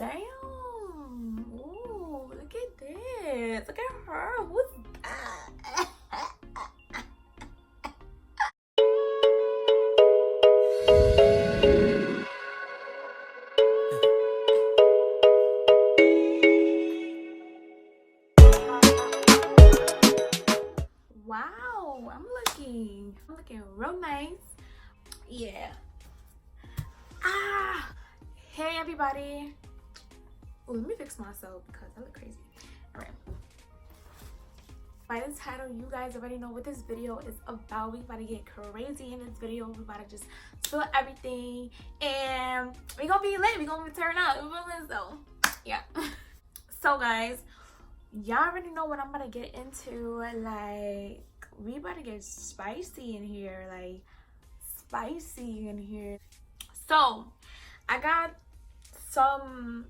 Damn. Ooh, look at this. Look at her. Who's that? Wow, I'm looking real nice. Yeah. Hey everybody. Oh, let me fix myself because I look crazy. All right. By the title, you guys already know what this video is about. We about to get crazy in this video. We about to just spill everything, and we gonna be lit. We gonna turn up. So yeah. So guys, y'all already know what I'm about to get into. Like, we about to get spicy in here. Like, spicy in here. So I got some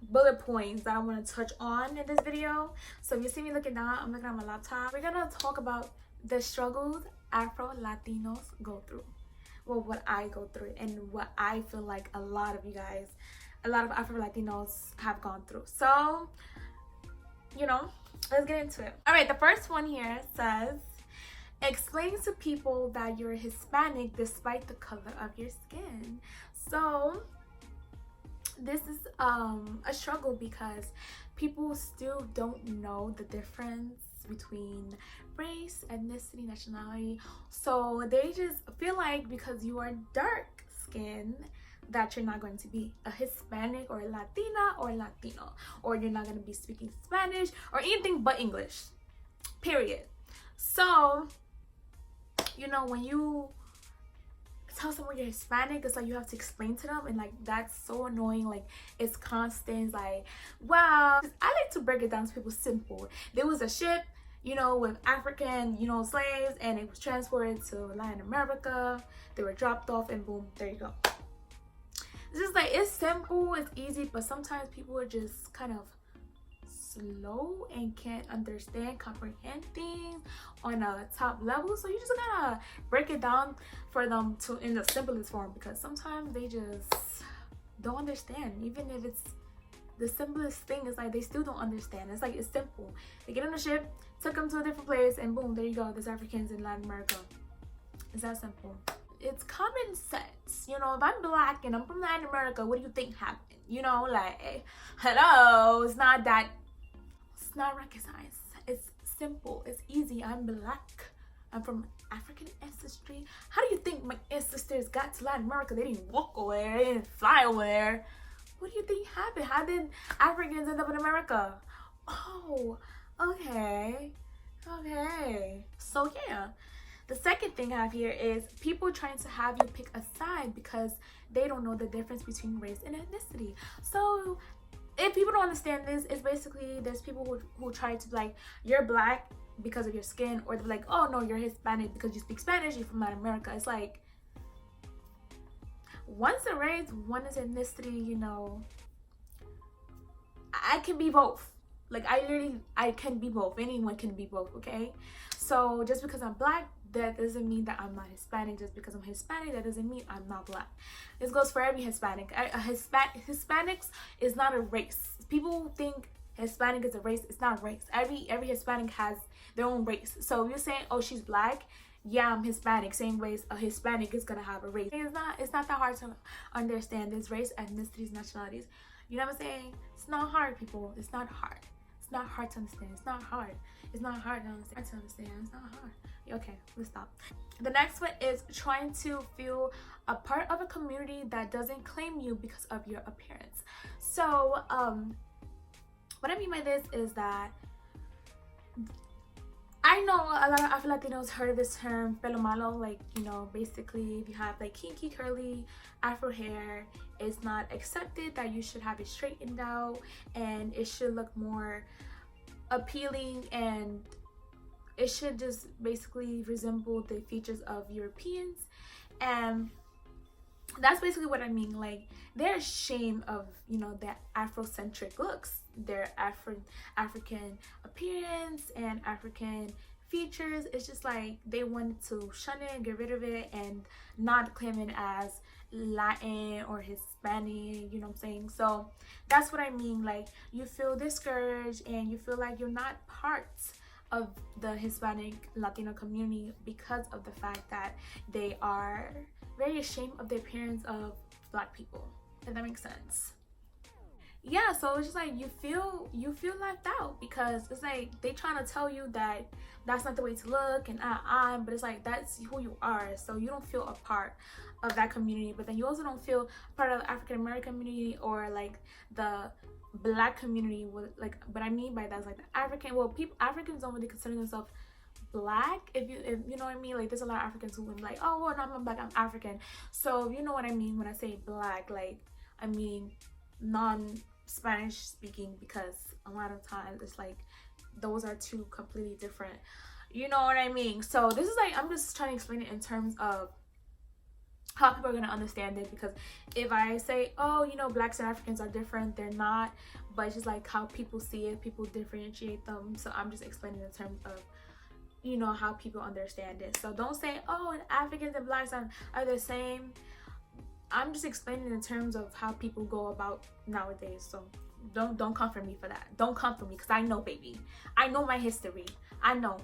bullet points that I want to touch on in this video. So if you see me looking down, I'm looking at my laptop. We're gonna talk about the struggles Afro Latinos go through. Well, what I go through and what I feel like a lot of Afro Latinos have gone through. So, you know, let's get into it. All right, the first one here says, explain to people that you're Hispanic despite the color of your skin. So this is a struggle because people still don't know the difference between race, ethnicity, nationality. So they just feel like because you are dark skinned that you're not going to be a Hispanic or a Latina or Latino, or you're not going to be speaking Spanish or anything but English, period. So, you know, when you tell someone you're Hispanic, it's like you have to explain to them, and like that's so annoying. Like, it's constant. Like, well, I like to break it down to people simple. There was a ship, you know, with African, you know, slaves, and it was transported to Latin America. They were dropped off, and boom, there you go. It's just like, it's simple, it's easy, but sometimes people are just kind of slow and can't comprehend things on a top level. So you just gotta break it down for them to in the simplest form, because sometimes they just don't understand. Even if it's the simplest thing, it's like they still don't understand. It's like, it's simple. They get on the ship, took them to a different place, and boom, there you go, there's Africans in Latin America. It's that simple. It's common sense. You know, if I'm black and I'm from Latin America, what do you think happened? You know, like, hello, it's not rocket science. It's simple. It's easy. I'm black. I'm from African ancestry. How do you think my ancestors got to Latin America? They didn't walk over there. They didn't fly over there. What do you think happened? How did Africans end up in America? Oh, okay. Okay. So yeah. The second thing I have here is people trying to have you pick a side because they don't know the difference between race and ethnicity. So if people don't understand this, it's basically there's people who try to be like, you're black because of your skin, or they're like, oh no, you're Hispanic because you speak Spanish, you're from Latin America. It's like, one's a race, one is ethnicity. You know, I can be both. Like, I can be both. Anyone can be both, okay? So just because I'm black, that doesn't mean that I'm not Hispanic. Just because I'm Hispanic, that doesn't mean I'm not black. This goes for every Hispanic. Hispanics is not a race. People think Hispanic is a race. It's not a race. Every Hispanic has their own race. So if you're saying, oh, she's black, yeah, I'm Hispanic. Same ways a Hispanic is gonna have a race. It's not that hard to understand. There's race, ethnicities, nationalities. You know what I'm saying? It's not hard, people. It's not hard. It's not hard to understand. It's not hard. It's not hard to understand. It's not hard. Okay, let's stop. The next one is trying to feel a part of a community that doesn't claim you because of your appearance. So, what I mean by this is that I know a lot of Afro Latinos heard of this term, pelo malo. Like, you know, basically if you have like kinky, curly Afro hair, it's not accepted that you should have it straightened out, and it should look more appealing, and it should just basically resemble the features of Europeans. And that's basically what I mean. Like, they're ashamed of, you know, their Afrocentric looks, their African appearance and African features. It's just like they wanted to shun it, get rid of it, and not claim it as Latin or Hispanic, you know what I'm saying? So that's what I mean. Like, you feel discouraged and you feel like you're not part of the Hispanic Latino community because of the fact that they are very ashamed of the appearance of Black people, if that makes sense. Yeah, so it's just like you feel left out because it's like they trying to tell you that that's not the way to look and but it's like that's who you are, so you don't feel a part of that community, but then you also don't feel part of the African American community or like the Black community. With like, what I mean by that is like the African, well, people, Africans don't really consider themselves Black, if you know what I mean. Like, there's a lot of Africans who are like, oh well, no, I'm Black, I'm African. So you know what I mean when I say Black, like I mean non-Spanish speaking, because a lot of times it's like those are two completely different, you know what I mean. So this is like, I'm just trying to explain it in terms of how people are going to understand it, because if I say, oh, you know, Blacks and Africans are different, they're not, but it's just like how people see it, people differentiate them. So I'm just explaining in terms of, you know, how people understand it. So don't say, oh, Africans and Blacks are the same. I'm just explaining in terms of how people go about nowadays. So don't come for me for that. Don't come for me, because I know, baby. I know my history. I know.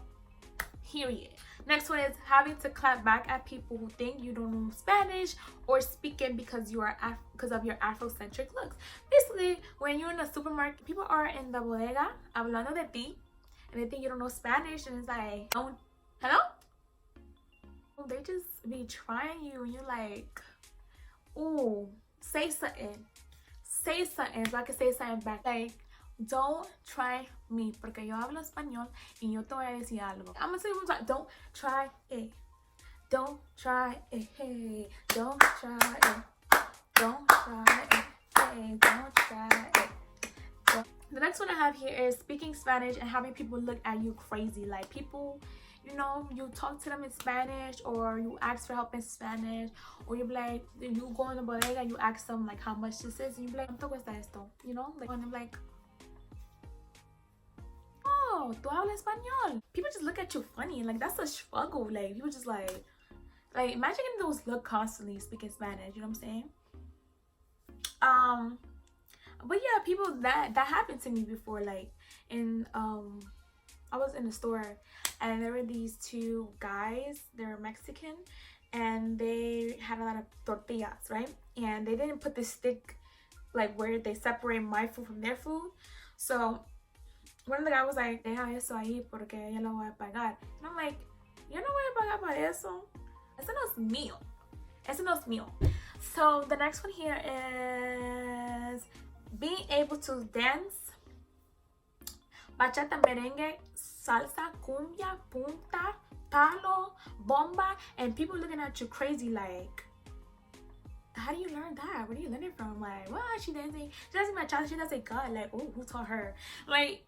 Period. Next one is having to clap back at people who think you don't know Spanish or speaking because you are because of your Afrocentric looks. Basically, when you're in a supermarket, people are in the bodega hablando de ti, and they think you don't know Spanish, and it's like, oh, hello? They just be trying you, and you're like, ooh, say something. Say something so I can say something back. Like, don't try me, porque yo hablo español y yo te voy a decir algo. I'm gonna say one time, don't try it. Don't try it. Hey, don't try it. Don't try it. Hey, don't try it. The next one I have here is speaking Spanish and having people look at you crazy. Like, people, you know, you talk to them in Spanish, or you ask for help in Spanish, or you be like, you go in the bodega and you ask them like how much this is, and you be like, ¿cuánto cuesta esto? You know, like, and they're like, oh, tú hablas español. People just look at you funny, and like, that's a struggle. Like, people just like imagine getting those look constantly speaking Spanish, you know what I'm saying? But yeah, people, that happened to me before. Like, in I was in a store, and there were these two guys. They were Mexican, and they had a lot of tortillas, right? And they didn't put this stick like where they separate my food from their food. So one of the guys was like, deja eso ahí porque ella lo voy a pagar. And I'm like, yo no voy a pagar para eso. Eso no es mío. Eso no es mío. So the next one here is being able to dance bachata, merengue, salsa, cumbia, punta, palo, bomba, and people looking at you crazy like, how do you learn that? Where do you learn it from? Like, what? She dancing bachata, she doesn't God. Like, oh, who taught her? Like,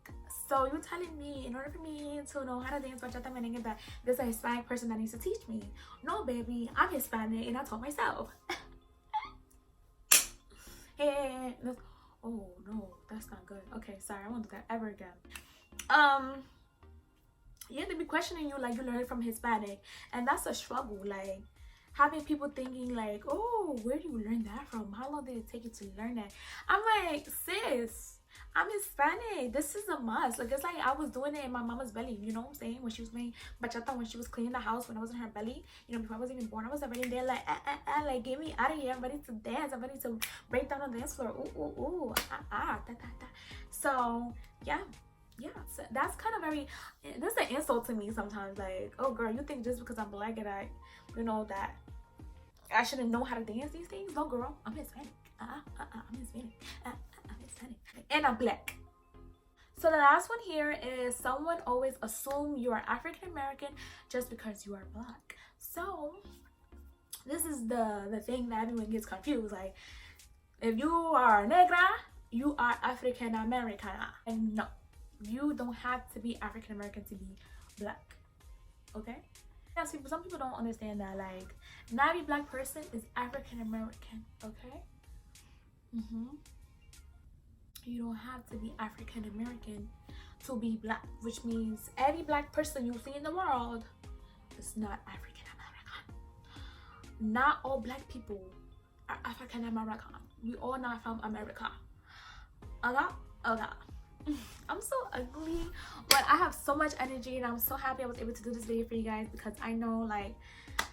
so you're telling me in order for me to know how to dance bachata, merengue, that there's a Hispanic person that needs to teach me? No, baby, I'm Hispanic and I taught myself. Hey, oh no, that's not good. Okay, sorry, I won't do that ever again. Yeah, they be questioning you like you learned from Hispanic, and that's a struggle. Like, having people thinking like, oh, where do you learn that from? How long did it take you to learn that? I'm like, sis, I'm Hispanic. This is a must. Like, it's like I was doing it in my mama's belly. You know what I'm saying? When she was playing bachata, when she was cleaning the house, when I was in her belly, you know, before I was even born, I was already there like, like, get me out of here. I'm ready to dance. I'm ready to break down on the dance floor. Ooh, ooh, ooh, So, yeah, so that's kind of very, this is an insult to me sometimes. Like, oh, girl, you think just because I'm Black and I, you know, that I shouldn't know how to dance these things? No, girl, I'm Hispanic. I'm Hispanic. I'm Hispanic. And I'm Black. So the last one here is someone always assume you are African American just because you are Black. So this is the thing that everyone gets confused. Like, if you are negra, you are African American. And no, you don't have to be African American to be Black. Okay? Yeah, some people don't understand that. Like, not every Black person is African American. Okay? You don't have to be African American to be Black, which means every Black person you see in the world is not African American. Not all Black people African American. We all not from America. Okay. I'm so ugly, but I have so much energy and I'm so happy I was able to do this video for you guys, because I know like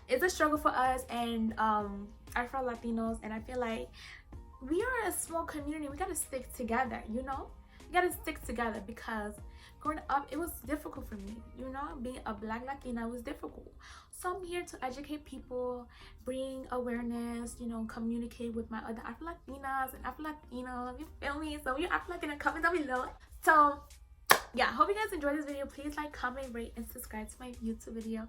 it's a struggle for us and Afro Latinos, and I feel like we are a small community. We gotta stick together, you know? We gotta stick together, because growing up it was difficult for me, you know? Being a Black Latina was difficult. So I'm here to educate people, bring awareness, you know, communicate with my other Afro Latinas and Afro Latinos, you feel me? So you're Afro Latina, comment down below. So yeah, hope you guys enjoyed this video. Please like, comment, rate, and subscribe to my YouTube video.